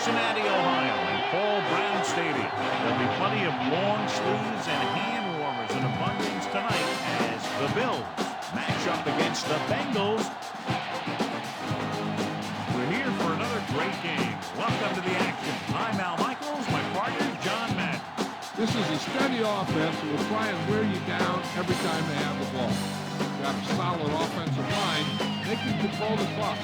Cincinnati, Ohio, in Paul Brown Stadium. There'll be plenty of long sleeves and hand warmers in abundance tonight as the Bills match up against the Bengals. We're here for another great game. Welcome to the action. I'm Al Michaels, my partner, John Madden. This is a steady offense that will try and wear you down every time they have the ball. Got a solid offensive line. They can control the clock.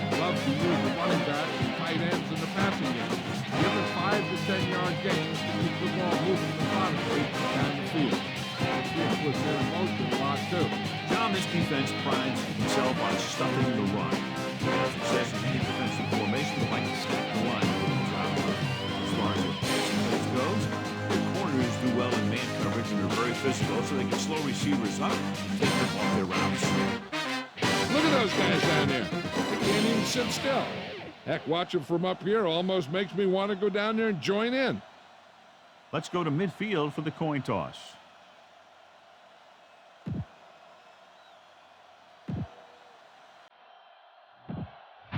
Love to use the running backs and tight ends in the passing game. Give it 5 to 10 yard gains to keep the ball moving methodically down the field. This was in motion a lot too. John, this defense prides itself on stuffing the run. Success in any defensive formation would like to stack the line. As far as the passing plays goes, the corners do well in man coverage and are very physical, so they can slow receivers up and take them off their routes. Look at those guys down there. They can't even sit still. Heck, watching from up here almost makes me want to go down there and join in. Let's go to midfield for the coin toss.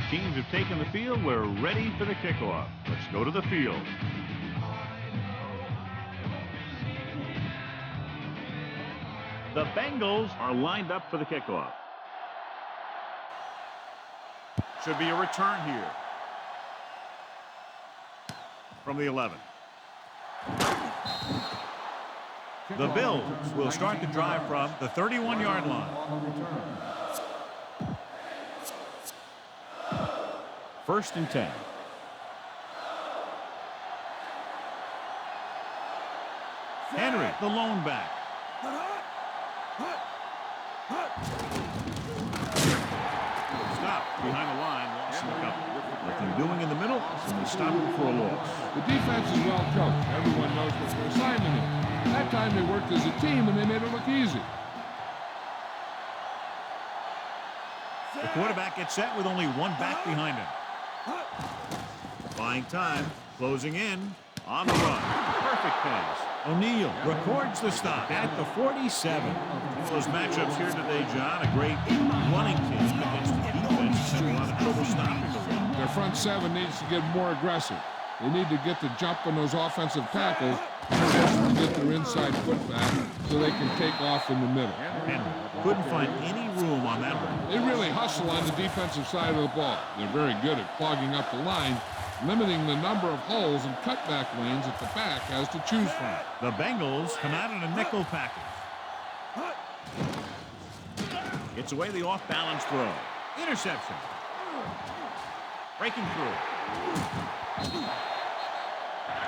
Teams have taken the field. We're ready for the kickoff. Let's go to the field. The Bengals are lined up for the kickoff. Should be a return here. From the 11. The Bills will start the drive from the 31-yard line. First and 10. Henry, the lone back. Stop behind the line, lost in the couple. Nothing doing in the middle, so they stop him for a loss. The defense is well coached. Everyone knows what their assignment is. That time they worked as a team and they made it look easy. The quarterback gets set with only one back behind him. Buying time, closing in, on the run. Perfect pass. O'Neal records the stop at the 47. Those matchups here today, John, a great running team against the defense that's had a lot of trouble stopping the run. Their front seven needs to get more aggressive. They need to get the jump on those offensive tackles and get their inside foot back so they can take off in the middle. And couldn't find any room on that one. They really hustle on the defensive side of the ball. They're very good at clogging up the line, limiting the number of holes and cutback lanes that the back has to choose from. The Bengals come out in a nickel package. Gets away the off-balance throw. Interception. Breaking through.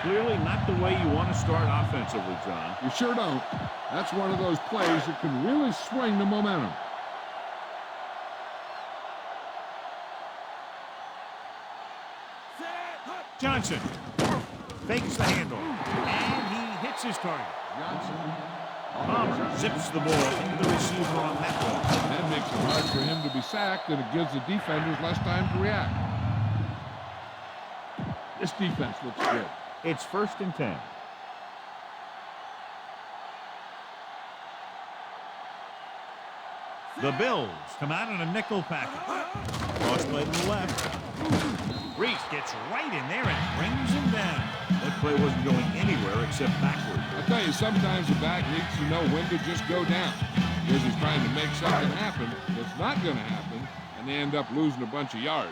Clearly not the way you want to start offensively, John. You sure don't. That's one of those plays that can really swing the momentum. Johnson fakes the handle, and he hits his target. Palmer zips the ball into the receiver on that one. That makes it hard for him to be sacked, and it gives the defenders less time to react. This defense looks good. It's first and 10. The Bills come out in a nickel package. Cross play to the left. Reese gets right in there and brings him down. That play wasn't going anywhere except backward. I tell you, sometimes the back needs to know when to just go down. Because he's trying to make something happen that's not going to happen, and they end up losing a bunch of yards.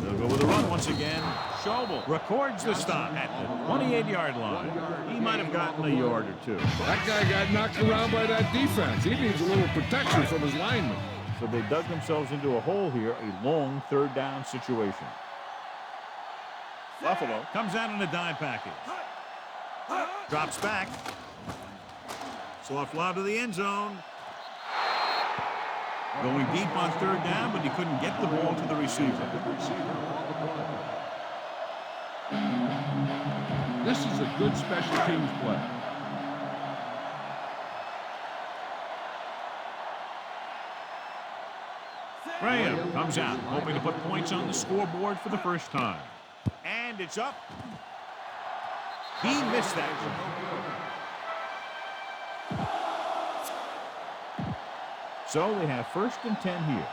They'll go with a run once again. Schobel records the stop at the 28-yard line. He might have gotten a yard or two. That guy got knocked around by that defense. He needs a little protection from his linemen. So they dug themselves into a hole here, a long third down situation. Buffalo comes out in a dime package. Drops back. Soft lob to the end zone. Going deep on third down, but he couldn't get the ball to the receiver. This is a good special teams play. Graham comes out, hoping to put points on the scoreboard for the first time. And it's up. He missed that one. So they have first and 10 here.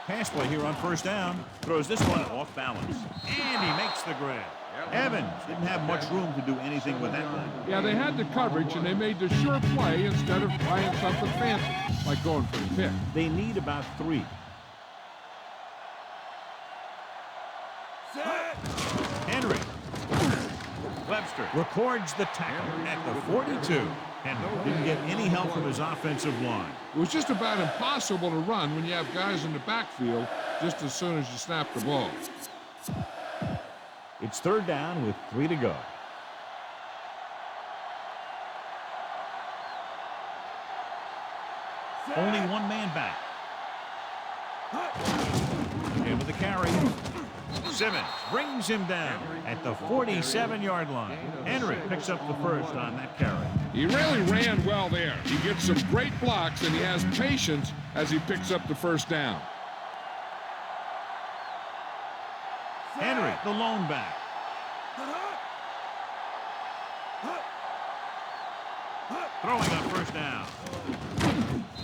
Pass play here on first down. Throws this one off balance. And he makes the grab. Evans didn't have much room to do anything with that one. Yeah, they had the coverage, and they made the sure play instead of trying something fancy, like going for the pick. They need about 3. Henry. Webster records the tackle at the 42. Henry didn't get any help from his offensive line. It was just about impossible to run when you have guys in the backfield just as soon as you snap the ball. It's third down with 3 to go. Only one man back. And with the carry, Simmons brings him down at the 47-yard line. Henry picks up the first on that carry. He really ran well there. He gets some great blocks, and he has patience as he picks up the first down. Henry, the lone back. Throwing on first down.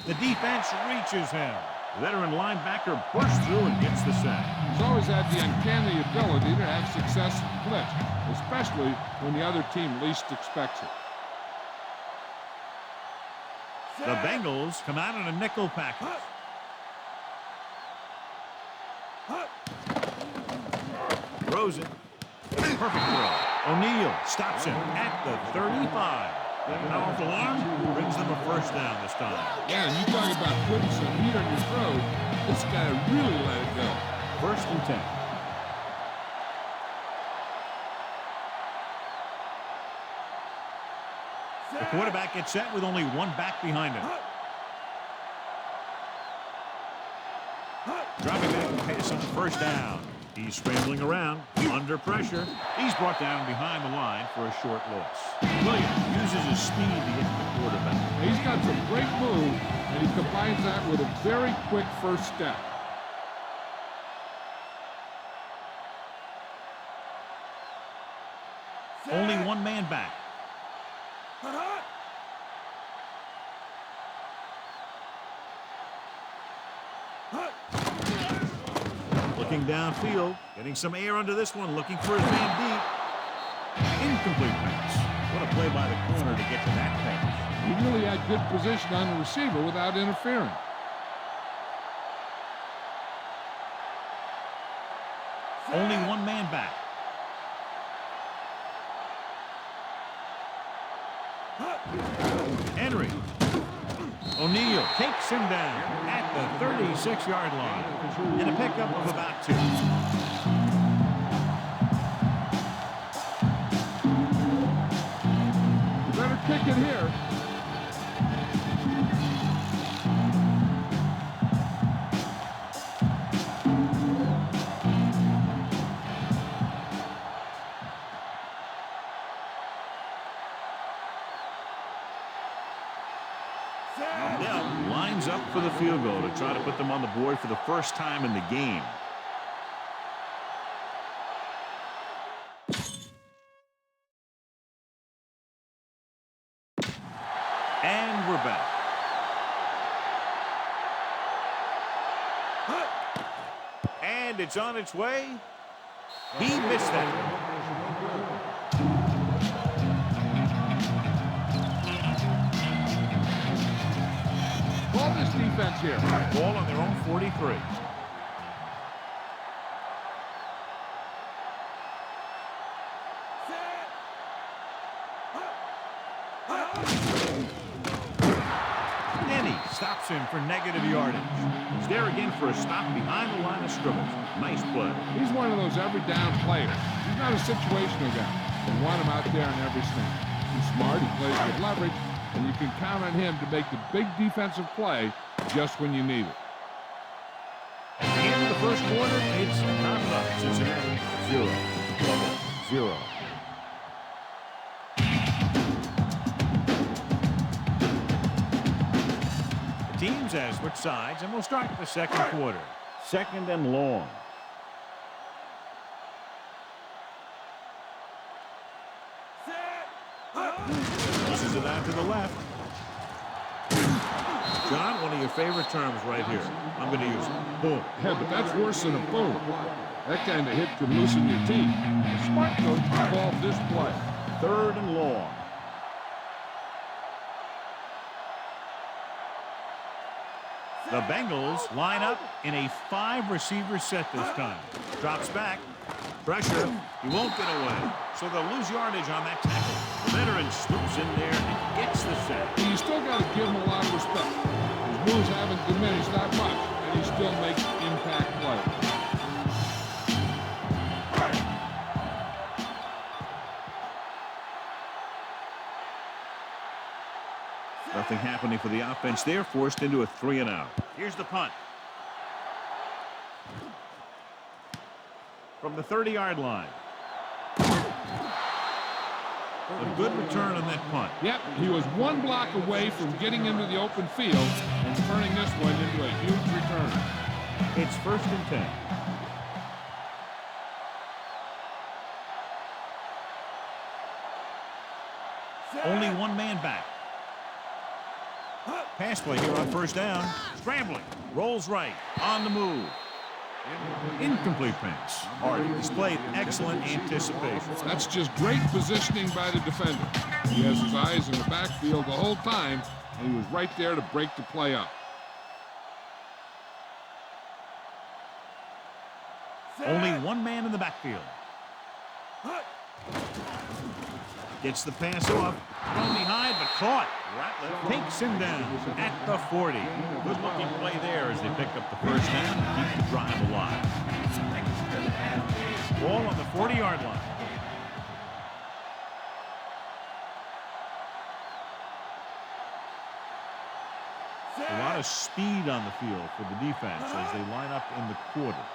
The defense reaches him. Veteran linebacker bursts through and gets the sack. He's always had the uncanny ability to have success in blitz, especially when the other team least expects it. The Bengals come out in a nickel package. Throws it. Perfect throw. O'Neal stops him at the 35. That powerful arm brings them a first down this time. Yeah, and you talk about putting some heat on your throw. This guy really let it go. First and 10. The quarterback gets set with only one back behind him. Dropping back to pass on first down. He's scrambling around, under pressure. He's brought down behind the line for a short loss. Williams uses his speed to get to the quarterback. He's got some great move, and he combines that with a very quick first step. Only one man back. Looking downfield, getting some air under this one, looking for his man deep. Incomplete pass. What a play by the corner to get to that pass. He really had good position on the receiver without interfering. Only one man back. Henry. O'Neal takes him down at the 36-yard line. And a pickup of about 2. You better kick it here. Now lines up for the field goal to try to put them on the board for the first time in the game. And we're back. And it's on its way. He missed that. Ball this defense here. Ball on their own 43. Nenny stops him for negative yardage. He's there again for a stop behind the line of scrimmage. Nice play. He's one of those every down players. He's not a situational guy. You want him out there in every snap. He's smart. He plays with leverage. And you can count on him to make the big defensive play just when you need it. At the end of the first quarter, it's time up. Cincinnati 0. The teams have switched sides, and we'll start the second quarter. Second and long. Pushes it out to the left. John, one of your favorite terms right here. I'm going to use it. Boom. Yeah, but that's worse than a boom. That kind of hit could loosen your teeth. A smart coach called this play. 3rd and long. The Bengals line up in a 5-receiver set this time. Drops back. Pressure. He won't get away. So they'll lose yardage on that tackle. The veteran swoops in there and gets the sack. You still got to give him a lot of respect. His moves haven't diminished that much, and he still makes impact plays. Nothing happening for the offense there, forced into a 3-and-out. Here's the punt. From the 30-yard line. A good return on that punt. Yep, he was one block away from getting into the open field and turning this one into a huge return. It's 1st and 10. Only one man back. Pass play here on 1st down. Scrambling. Rolls right. On the move. Incomplete pass. Hardy displayed excellent anticipation. That's just great positioning by the defender. He has his eyes in the backfield the whole time, and he was right there to break the play up. Only one man in the backfield. Gets the pass off. Thrown behind, but caught. Ratliff takes him down at the 40. Good-looking play there as they pick up the 1st down and keep the drive alive. Ball on the 40-yard line. A lot of speed on the field for the defense as they line up in the quarter.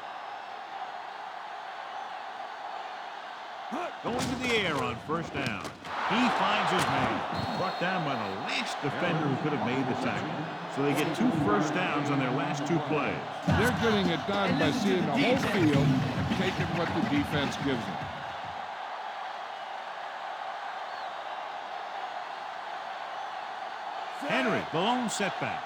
Going to the air on 1st down. He finds his man. Brought down by the last defender who could have made the tackle. So they get 2 first downs on their last 2 plays. They're getting it done by seeing the whole field and taking what the defense gives them. Henry, the lone setback.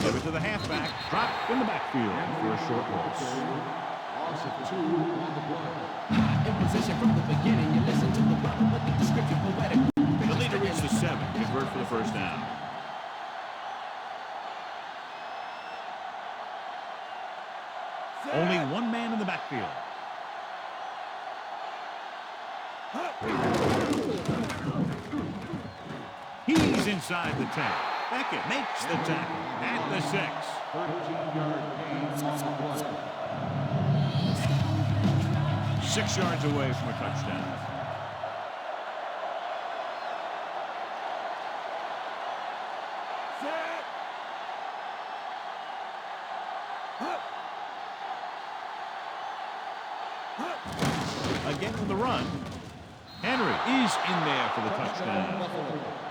Give it to the halfback. Dropped in the backfield for a short loss. Loss of 2 on the play. In position from the beginning, you listen to the brother with the description poetic. The lead to reach the 7. Convert for the 1st down. Only one man in the backfield. He's inside the 10. Beckett makes the tackle at the 6. 13-yard gain on the play. 6 yards away from a touchdown. Again with the run. Henry is in there for the touchdown.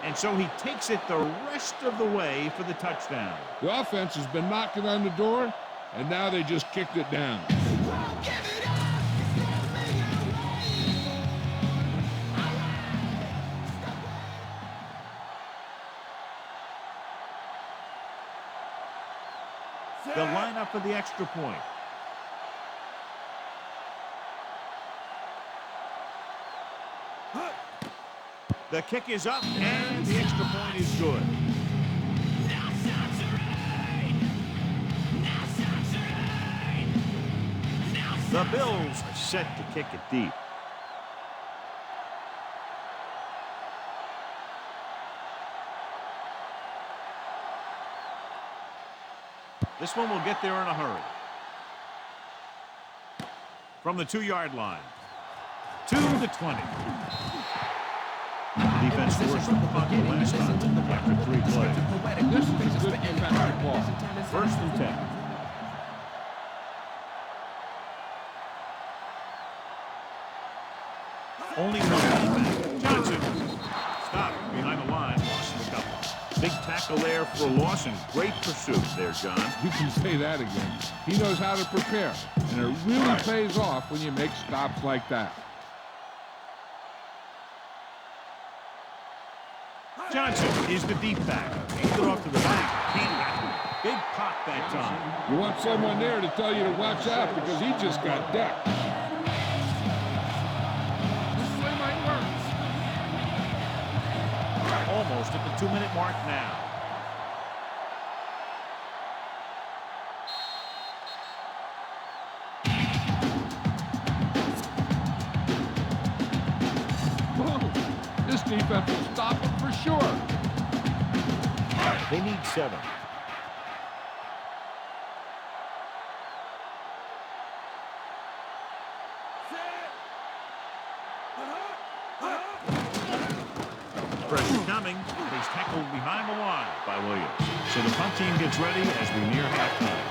And so he takes it the rest of the way for the touchdown. The offense has been knocking on the door, and now they just kicked it down. They'll line up for the extra point. The kick is up, and the extra point is good. The Bills are set to kick it deep. This one will get there in a hurry. From the 2-yard line to the 20. The defense forced the punt last time after 3 plays. This is a good defensive ball. 1st and 10. Only one back. Johnson. Stop behind the line. Lost the couple. Big tackle there for a loss and great pursuit there, John. You can say that again. He knows how to prepare, and it really pays off when you make stops like that. Johnson is the deep back. Hands it off to the back. Can't wrap it. Big pop that time. You want someone there to tell you to watch out because he just got decked. This play might work. Almost at the 2-minute mark now. This defense will stop him for sure. They need 7. Pressure coming, and he's tackled behind the line by Williams. So the punt team gets ready as we near halftime.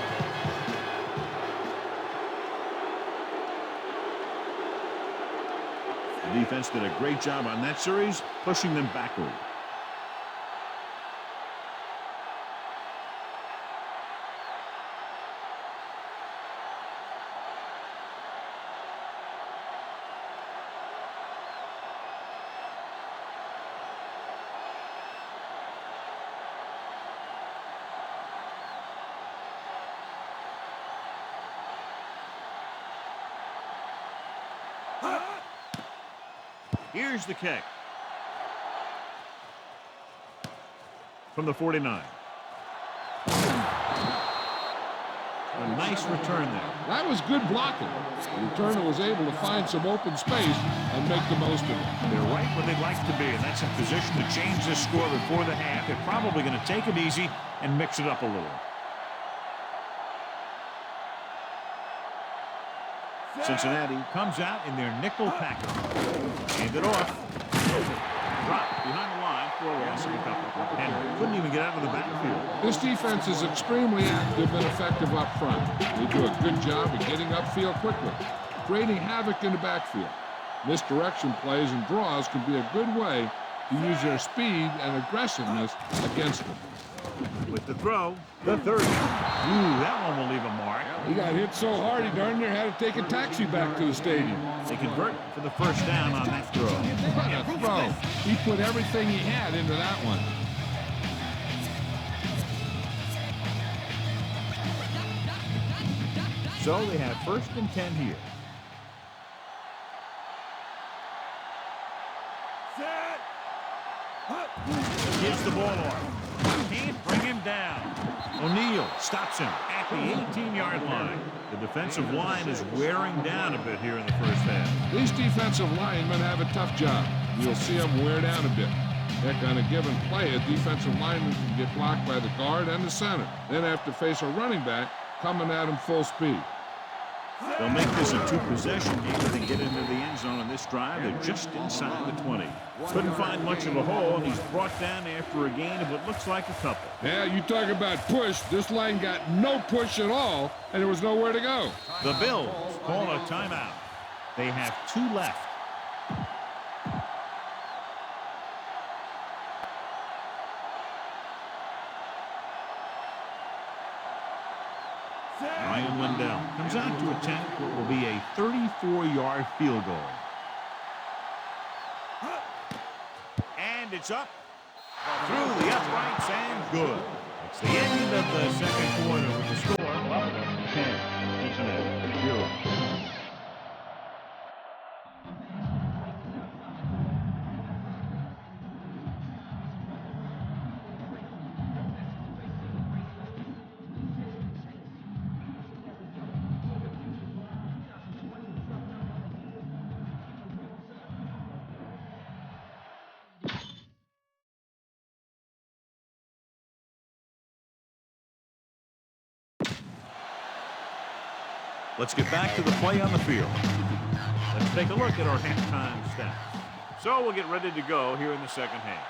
The defense did a great job on that series, pushing them backward. Here's the kick. From the 49. A nice return there. That was good blocking. The returner was able to find some open space and make the most of it. They're right where they'd like to be, and that's in position to change this score before the half. They're probably going to take it easy and mix it up a little. Cincinnati comes out in their nickel package. Hand it off. Drop behind the line for a loss of a couple. And couldn't even get out of the backfield. This defense is extremely active and effective up front. They do a good job of getting upfield quickly, creating havoc in the backfield. Misdirection plays and draws can be a good way to use their speed and aggressiveness against them. With the throw, the 30. Ooh, that one will leave a mark. He got hit so hard he darn near had to take a taxi back to the stadium. They convert for the first down on that throw. What a throw. He put everything he had into that one. So they have 1st and 10 here. Gives the ball off. Can't bring him down. O'Neal stops him at the 18-yard line. The defensive line is wearing down a bit here in the first half. These defensive linemen have a tough job. You'll see them wear down a bit. Heck, on a given play, a defensive lineman can get blocked by the guard and the center, then have to face a running back coming at him full speed. They'll make this a 2-possession game if they get into the end zone on this drive. They're just inside the 20. Couldn't find much of a hole, and he's brought down after a gain of what looks like a couple. Yeah, you talk about push. This line got no push at all, and there was nowhere to go. The Bills call a timeout. They have 2 left. Ryan Lindell comes out to attempt what will be a 34-yard field goal. And it's up through the uprights and good. It's the end of the second quarter with the score up 10. Cincinnati 0. Let's get back to the play on the field. Let's take a look at our halftime stats. So we'll get ready to go here in the second half.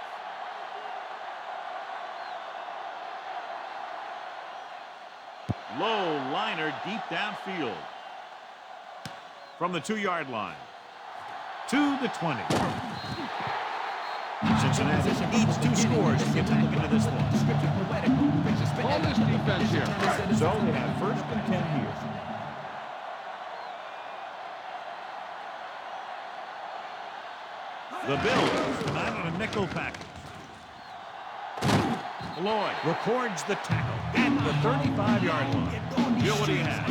Low liner deep downfield. From the 2-yard line to the 20. Cincinnati needs 2 scores to get back into this one. All this defense here. So they have 1st and 10 here. The Bills come out on a nickel package. Lloyd records the tackle at the 35-yard line. Jill, what do you have?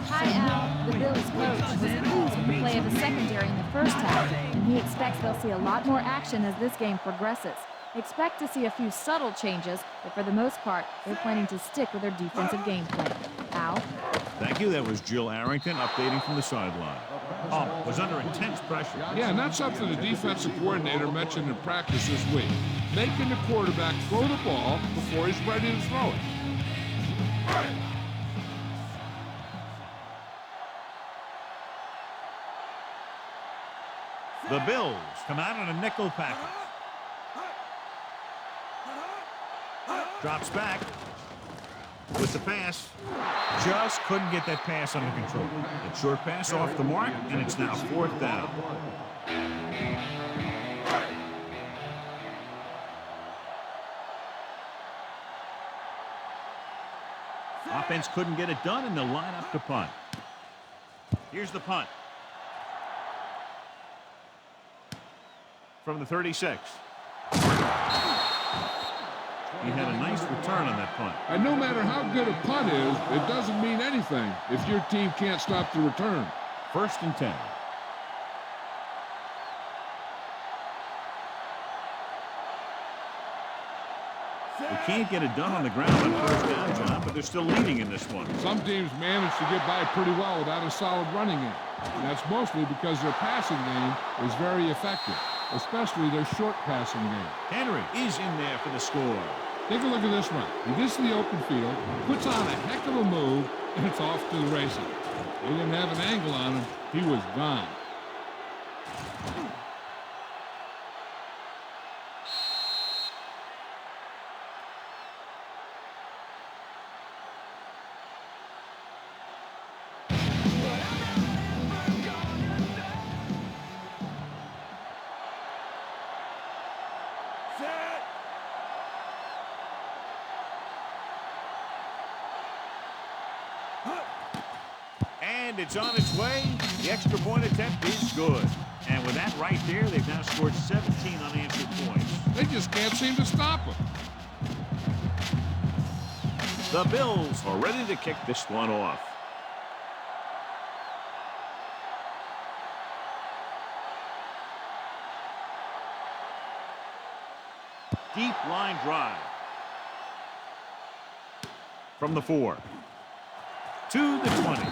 Hi, Al. The Bills coach was pleased with the play of the secondary in the first half, and he expects they'll see a lot more action as this game progresses. Expect to see a few subtle changes, but for the most part, they're planning to stick with their defensive game plan. Al? Thank you. That was Jill Arrington updating from the sideline. Was under intense pressure. Yeah, and that's something the defensive coordinator mentioned in practice this week. Making the quarterback throw the ball before he's ready to throw it. The Bills come out in a nickel package. Drops back with the pass. Just couldn't get that pass under control. A short pass off the mark, and it's now 4th down. Offense couldn't get it done, and they'll line up to punt. Here's the punt. From the 36. He had a nice return on that punt. And no matter how good a punt is, it doesn't mean anything if your team can't stop the return. 1st and 10. They can't get it done on the ground on 1st down, John, but they're still leading in this one. Some teams manage to get by pretty well without a solid running game. And that's mostly because their passing game is very effective, especially their short passing game. Henry is in there for the score. Take a look at this one. He gets to the open field, puts on a heck of a move, and it's off to the races. They didn't have an angle on him. He was gone. And it's on its way. The extra point attempt is good. And with that right there, they've now scored 17 unanswered points. They just can't seem to stop him. The Bills are ready to kick this one off. Deep line drive. From the 4. To the 20.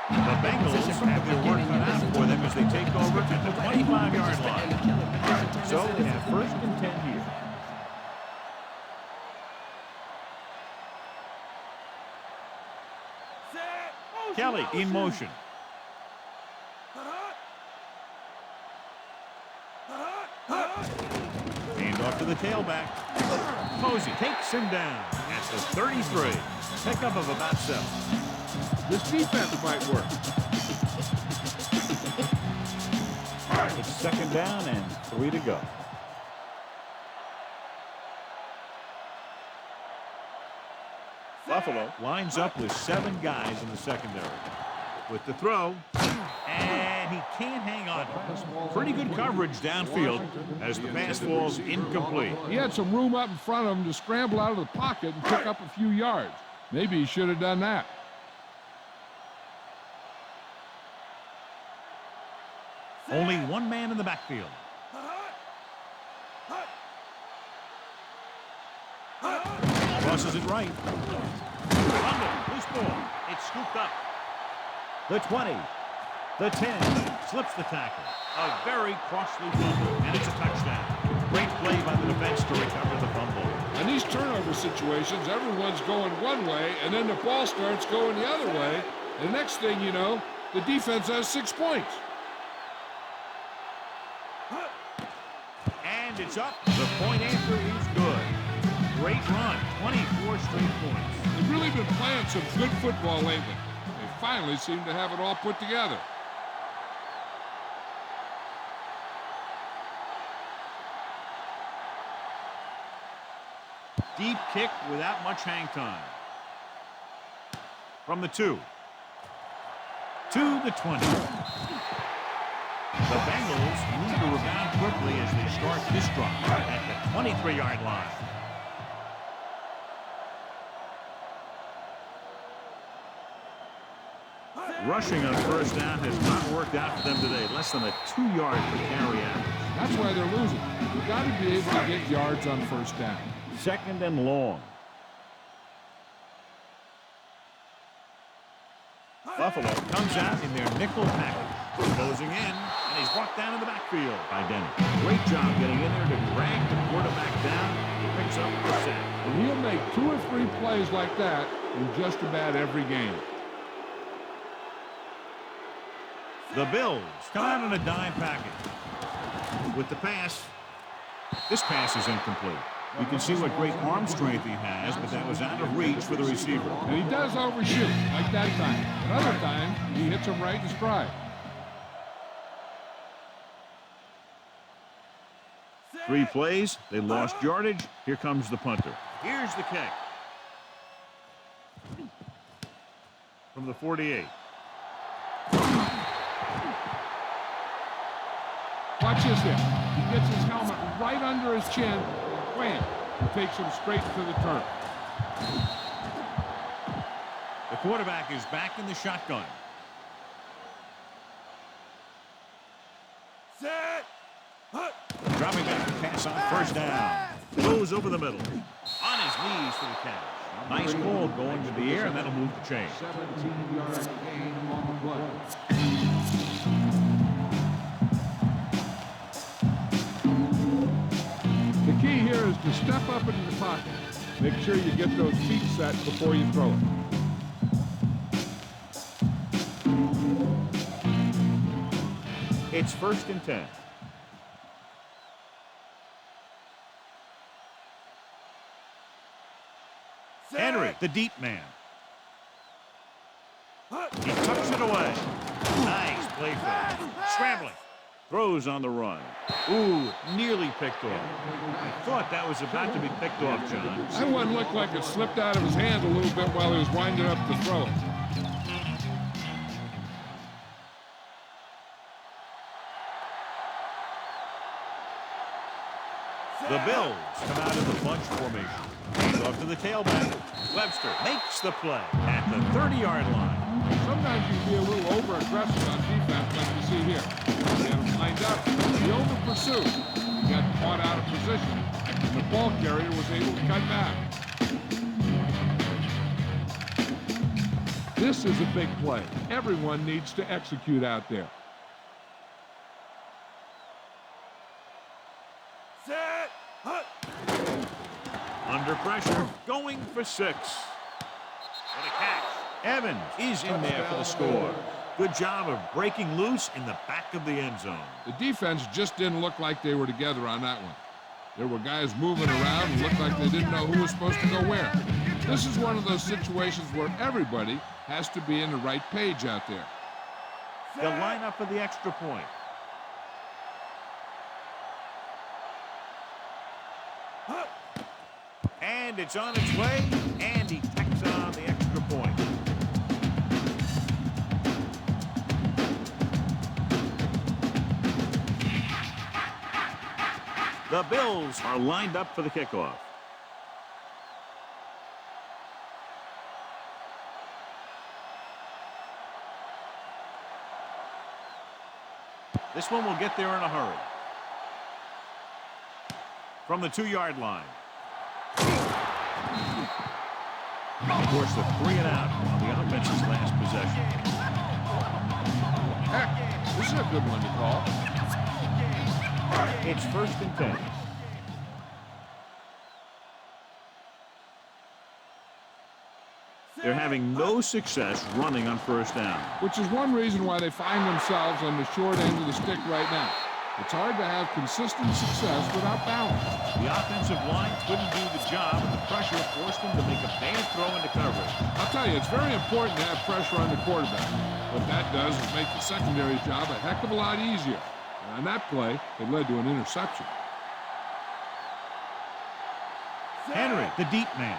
The Bengals have their work cut out for them as they take over at the 25-yard line. So they have 1st and 10 here. Kelly in motion. Hand off to the tailback. Posey takes him down at the 33. Pickup of about 7. This defense might work. It's 2nd down and 3 to go. Buffalo lines up with 7 guys in the secondary. With the throw, and he can't hang on. Pretty good coverage downfield as the pass falls incomplete. He had some room up in front of him to scramble out of the pocket and pick up a few yards. Maybe he should have done that. Only 1 man in the backfield. Crosses it right. Fumble, loose ball. It's scooped up. The 20. The 10. Slips the tackle. A very costly fumble, and it's a touchdown. Great play by the defense to recover the fumble. In these turnover situations, everyone's going one way, and then the ball starts going the other way. And the next thing you know, the defense has 6 points. And it's up. The point after is good. Great run. 24 straight points. They've really been playing some good football lately. They finally seem to have it all put together. Deep kick without much hang time. From the 2. To the 20. The Bengals need to rebound quickly as they start this drive at the 23-yard line. Rushing on first down has not worked out for them today. Less than a 2-yard per carry average. That's why they're losing. You've got to be able to get yards on first down. 2nd and long. Buffalo comes out in their nickel package. Closing in, and he's brought down in the backfield by Denny. Great job getting in there to drag the quarterback down. He picks up the sack. And he'll make 2 or 3 plays like that in just about every game. The Bills come out in a dime package. With the pass, this pass is incomplete. You can see what great arm strength he has, but that was out of reach for the receiver. And he does overshoot, like that time. But other times, he hits him right in stride. 3 plays, they lost yardage. Here comes the punter. Here's the kick. From the 48. Watch this here. He gets his helmet right under his chin. Wham! Takes him straight to the turf. The quarterback is back in the shotgun. Set. Dropping back to pass on first down. Goes over the middle. On his knees for the catch. Nice ball going to the air, and that'll move the chain. 17-yard gain on the play. The key here is to step up into the pocket. Make sure you get those feet set before you throw it. It's 1st and 10. Henry, the deep man. He tucks it away. Nice play for him. Scrambling. Throws on the run. Ooh, nearly picked off. I thought that was about to be picked off, John. That one looked like it slipped out of his hand a little bit while he was winding up to throw it. The Bills come out in the bunch formation. Hands off to the tailback. Webster makes the play at the 30-yard line. Sometimes you can be a little over-aggressive on defense like you see here. They had him lined up. He over-pursued. He got caught out of position. And the ball carrier was able to cut back. This is a big play. Everyone needs to execute out there. Set. Under pressure, going for 6. What a catch. Evans is in there for the score. Good job of breaking loose in the back of the end zone. The defense just didn't look like they were together on that one. There were guys moving around and looked like they didn't know who was supposed to go where. This is one of those situations where everybody has to be in the right page out there. They'll line up for the extra point. And it's on its way, and he tacks on the extra point. The Bills are lined up for the kickoff. This one will get there in a hurry. From the 2-yard line. Of course, the 3 and out on the offense's last possession. Heck, this is a good one to call. It's 1st and 10. They're having no success running on first down. Which is one reason why they find themselves on the short end of the stick right now. It's hard to have consistent success without balance. The offensive line couldn't do the job, and the pressure forced them to make a bad throw into coverage. I'll tell you, it's very important to have pressure on the quarterback. What that does is make the secondary's job a heck of a lot easier. And on that play, it led to an interception. Henry, the deep man.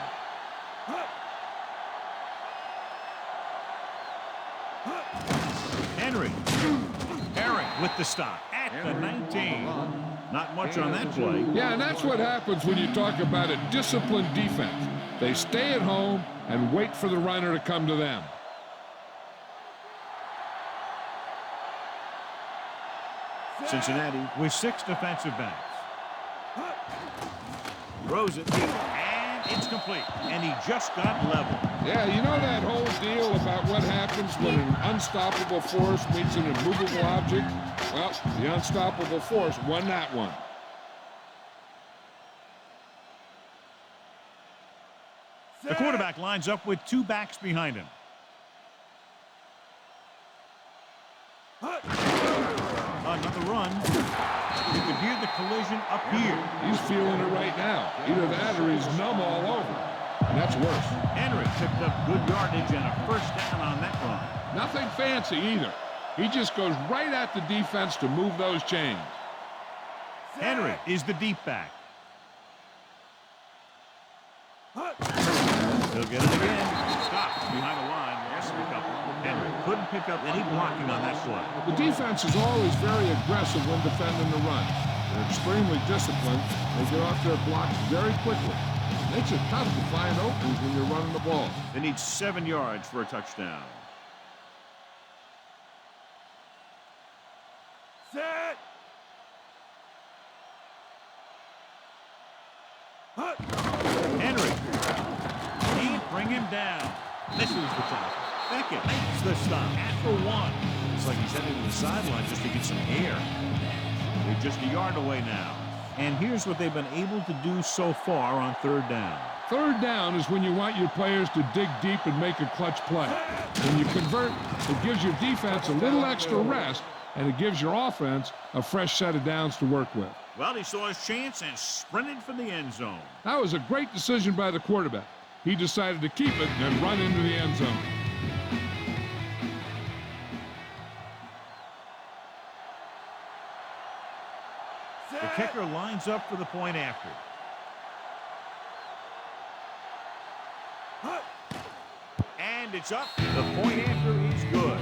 Henry. Herring with the stop at the 19. Not much on that play. Yeah, and that's what happens when you talk about a disciplined defense. They stay at home and wait for the runner to come to them. Cincinnati with 6 defensive backs. Throws it, and it's complete. And he just got level. Yeah, you know that whole deal about what happens when an unstoppable force meets an immovable object? Well, the unstoppable force won that one. The quarterback lines up with 2 backs behind him. Another run. You can hear the collision up here. He's feeling it right now. Either that or he's numb all over. And that's worse. Henry picked up good yardage and a first down on that run. Nothing fancy either. He just goes right at the defense to move those chains. Henry is the deep back. He'll get it again. Stopped behind the line. Lost a couple. Henry couldn't pick up any blocking on that play. The defense is always very aggressive when defending the run. They're extremely disciplined. They get off their blocks very quickly. Makes it tough to find openings when you're running the ball. They need 7 yards for a touchdown. Set. Henry can't bring him down. This is the tackle. Beckett makes the stop after 1. It's like he's heading to the sideline just to get some air. They're just a yard away now. And here's what they've been able to do so far on 3rd down. 3rd down is when you want your players to dig deep and make a clutch play. When you convert, it gives your defense a little extra rest, and it gives your offense a fresh set of downs to work with. Well, he saw his chance and sprinted for the end zone. That was a great decision by the quarterback. He decided to keep it and run into the end zone. The kicker lines up for the point after. And it's up. The point after is good.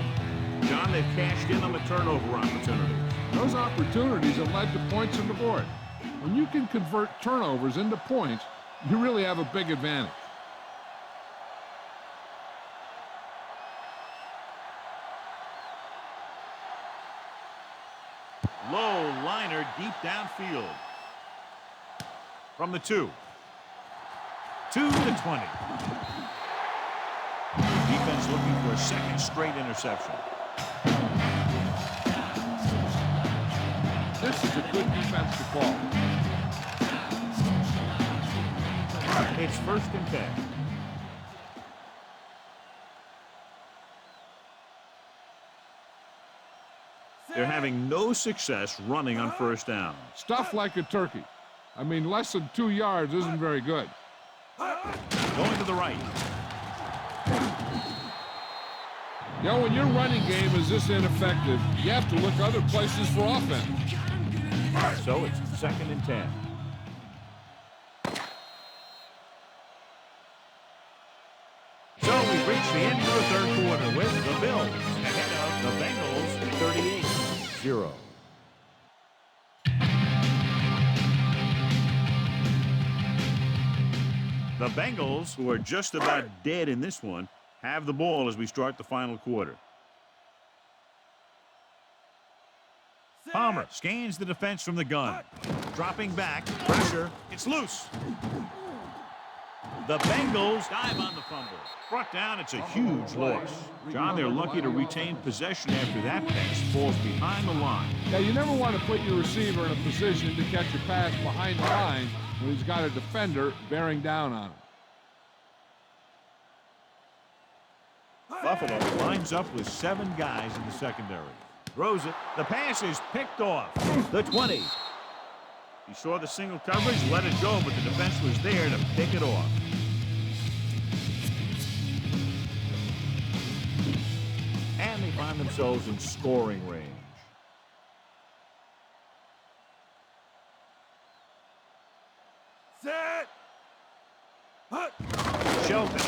John, they've cashed in on the turnover opportunities. Those opportunities have led to points on the board. When you can convert turnovers into points, you really have a big advantage. Low liner deep downfield. From the 2. To the 20. Defense looking for a 2nd straight interception. This is a good defense to call. It's 1st and 10. They're having no success running on 1st down. Stuff like a turkey. I mean, less than 2 yards isn't very good. Going to the right. You know, when your running game is this ineffective, you have to look other places for offense. So it's 2nd and 10. So we've reached the end of the 3rd quarter with the Bills ahead of the Bengals 38-0. The Bengals, who are just about dead in this one, have the ball as we start the final quarter. Palmer scans the defense from the gun. Dropping back, pressure, it's loose. The Bengals dive on the fumble. Brought down, it's a huge loss. John, they're lucky to retain possession after that pass falls behind the line. Yeah, you never want to put your receiver in a position to catch a pass behind the line when he's got a defender bearing down on him. Buffalo lines up with 7 guys in the secondary. Throws it. The pass is picked off. The 20. He saw the single coverage, let it go, but the defense was there to pick it off. And they find themselves in scoring range. Set. Shelton.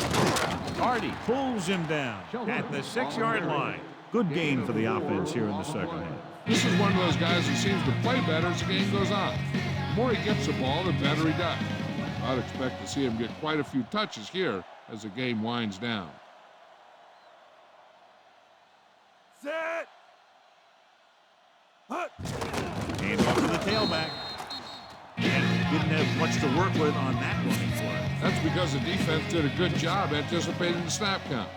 Hardy pulls him down at the 6-yard line. Good gain for the offense here in the second half. This is one of those guys who seems to play better as the game goes on. The more he gets the ball, the better he does. I'd expect to see him get quite a few touches here as the game winds down. Set. to the tailback. And didn't have much to work with on that running play. That's because the defense did a good job anticipating the snap count.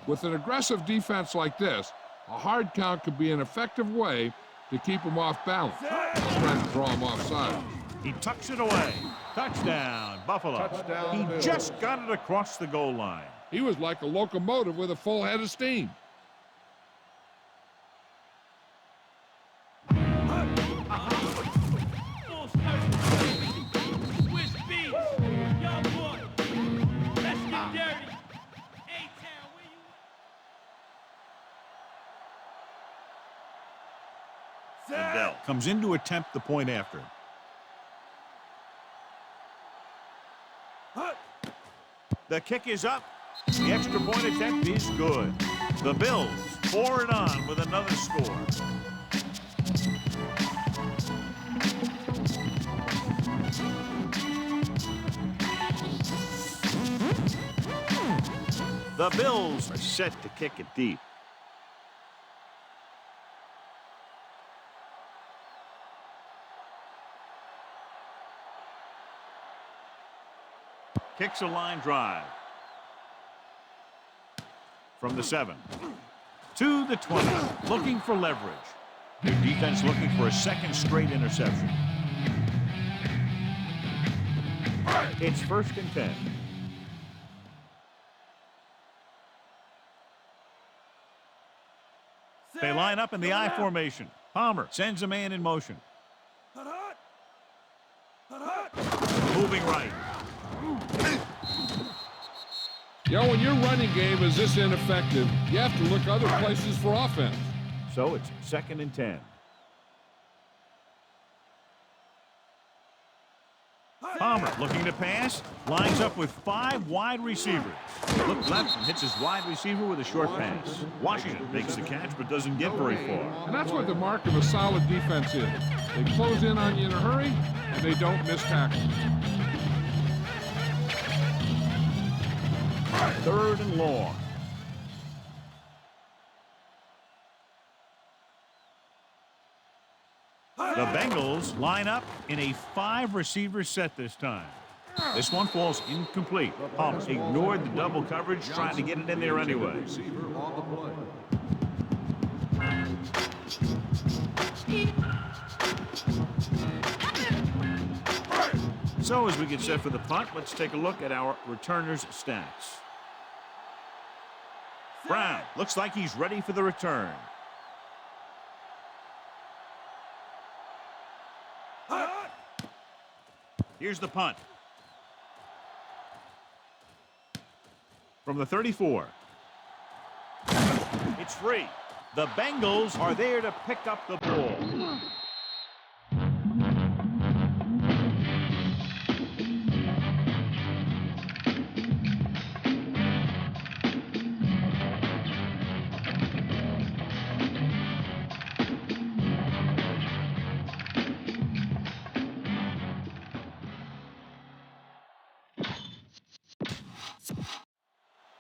With an aggressive defense like this, a hard count could be an effective way to keep them off balance, trying to draw them offside. He tucks it away. Touchdown, Buffalo. Touchdown, He Bills. just got it across the goal line. He was like a locomotive with a full head of steam. Adele comes in to attempt the point after. The kick is up. The extra point attempt is good. The Bills pour it on with another score. The Bills are set to kick it deep. Kicks a line drive. From the 7 to the 20, looking for leverage. Their defense looking for a second straight interception. It's 1st and 10. They line up in the I formation. Palmer sends a man in motion. Moving right. When your running game is this ineffective, you have to look other places for offense. So it's 2nd and 10. Palmer looking to pass, lines up with 5 wide receivers. Look left and hits his wide receiver with a short pass. Washington makes the catch but doesn't get very far. And that's what the mark of a solid defense is. They close in on you in a hurry, and they don't miss tackles. 3rd and long. The Bengals line up in a 5-receiver set this time. This one falls incomplete. Palmer ignored the double coverage, trying to get it in there anyway. So as we get set for the punt, let's take a look at our returners' stats. Brown looks like he's ready for the return. Here's the punt. From the 34. It's free. The Bengals are there to pick up the ball.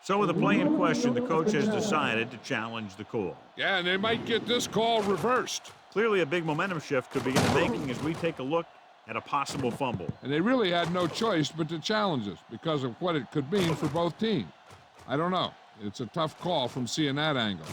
So with the play in question, the coach has decided to challenge the call. Yeah, and they might get this call reversed. Clearly a big momentum shift could be in the making as we take a look at a possible fumble. And they really had no choice but to challenge us because of what it could mean for both teams. I don't know. It's a tough call from seeing that angle.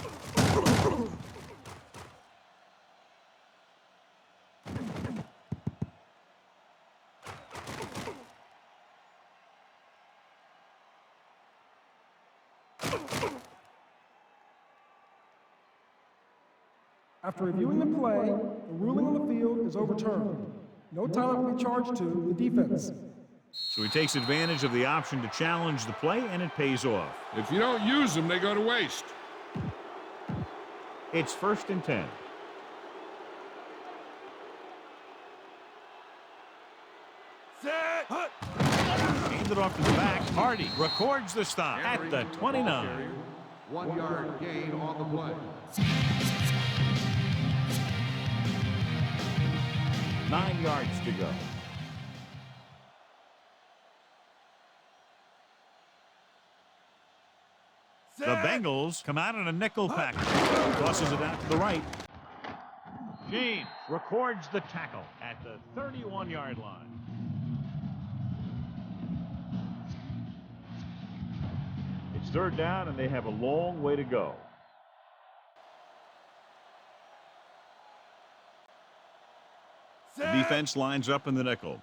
After reviewing the play, the ruling on the field is overturned. No time will be charged to the defense. So he takes advantage of the option to challenge the play, and it pays off. If you don't use them, they go to waste. It's 1st and 10. Hand it off to the back. Hardy records the stop at the 29. 1-yard gain on the play. 9 yards to go. The Bengals come out in a nickel package. Tosses it out to the right. James records the tackle at the 31-yard line. It's third down, and they have a long way to go. The defense lines up in the nickel.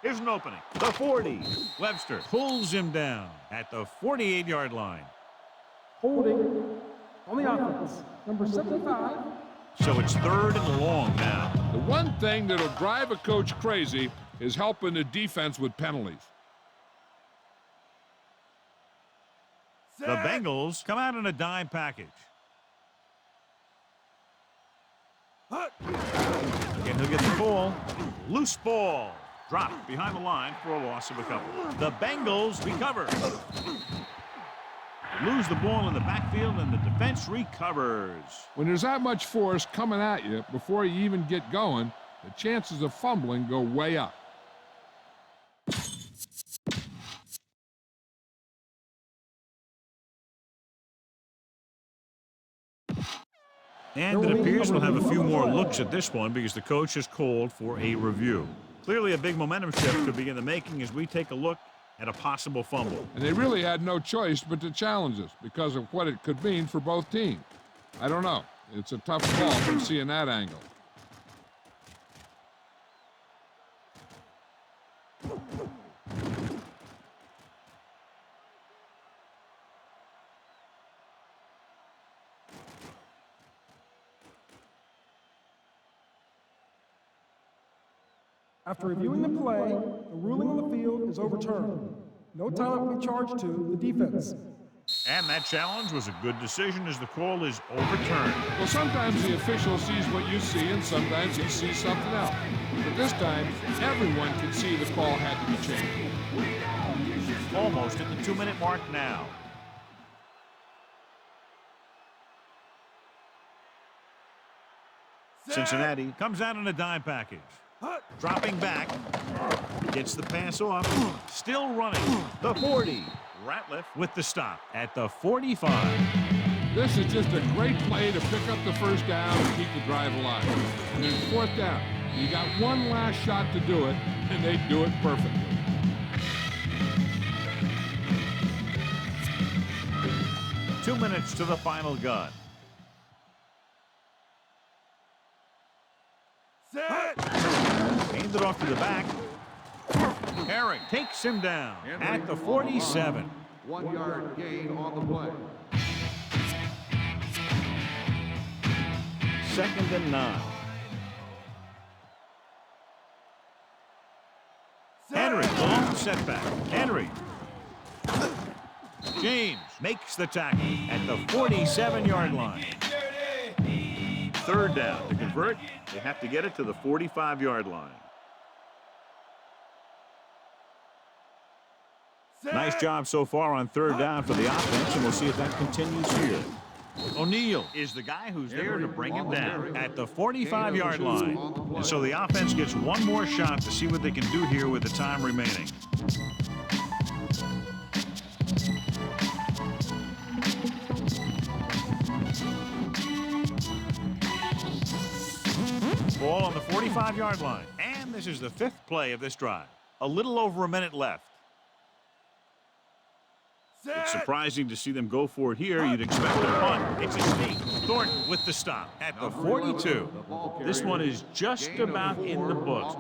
Here's an opening. The 40. Webster pulls him down at the 48-yard line. Holding on the offense. Number 75. So it's third and long now. The one thing that'll drive a coach crazy is helping the defense with penalties. The Bengals come out in a dime package. Again, he'll get the ball. Loose ball. Dropped behind the line for a loss of a couple. The Bengals recover. Lose the ball in the backfield, and the defense recovers. When there's that much force coming at you before you even get going, the chances of fumbling go way up. And it appears we'll have a few more looks at this one because the coach has called for a review. Clearly a big momentum shift could be in the making as we take a look at a possible fumble. And they really had no choice but to challenge us because of what it could mean for both teams. I don't know. It's a tough call from seeing that angle. After reviewing the play, the ruling on the field is overturned. No timeout will be charged to the defense. And that challenge was a good decision as the call is overturned. Well, sometimes the official sees what you see and sometimes he sees something else. But this time, everyone can see the call had to be changed. Almost at the 2-minute mark now. Cincinnati comes out in a dime package. Dropping back. Gets the pass off. Still running. The 40. Ratliff with the stop at the 45. This is just a great play to pick up the first down and keep the drive alive. And then fourth down. You got one last shot to do it, and they do it perfectly. Two minutes to the final gun. Hands it off to the back. Herring takes him down at the 47. 1 yard gain on the play. Second and 9. Henry, long setback. Henry. James makes the tackle at the 47-yard line. Third down. To convert, they have to get it to the 45-yard line. Nice job so far on third down for the offense, and we'll see if that continues here. O'Neal is the guy who's there to bring him down at the 45-yard line. And so the offense gets one more shot to see what they can do here with the time remaining. Ball on the 45-yard line. And this is the fifth play of this drive. A little over a minute left. It's surprising to see them go for it here. You'd expect a punt. It's a sneak. Thornton with the stop at the 42. This one is just about in the books.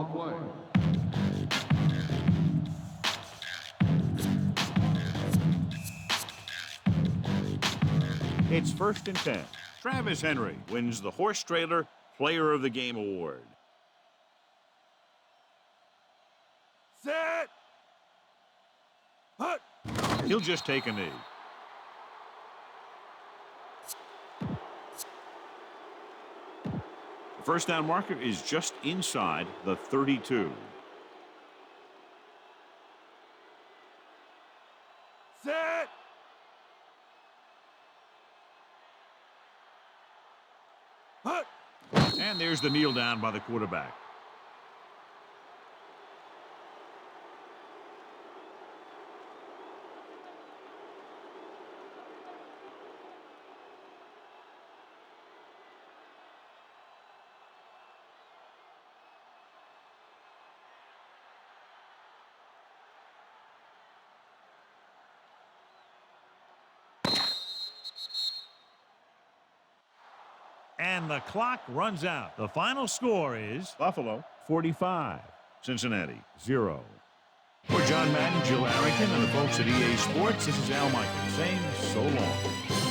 It's first and 10. Travis Henry wins the Horse Trailer Player of the Game award. Set. Hut. He'll just take a knee. The first down marker is just inside the 32. Set. Hut. And there's the kneel down by the quarterback. And the clock runs out. The final score is Buffalo 45, Cincinnati 0. For John Madden, Jill Arrington, and the folks at EA Sports, this is Al Michaels saying so long.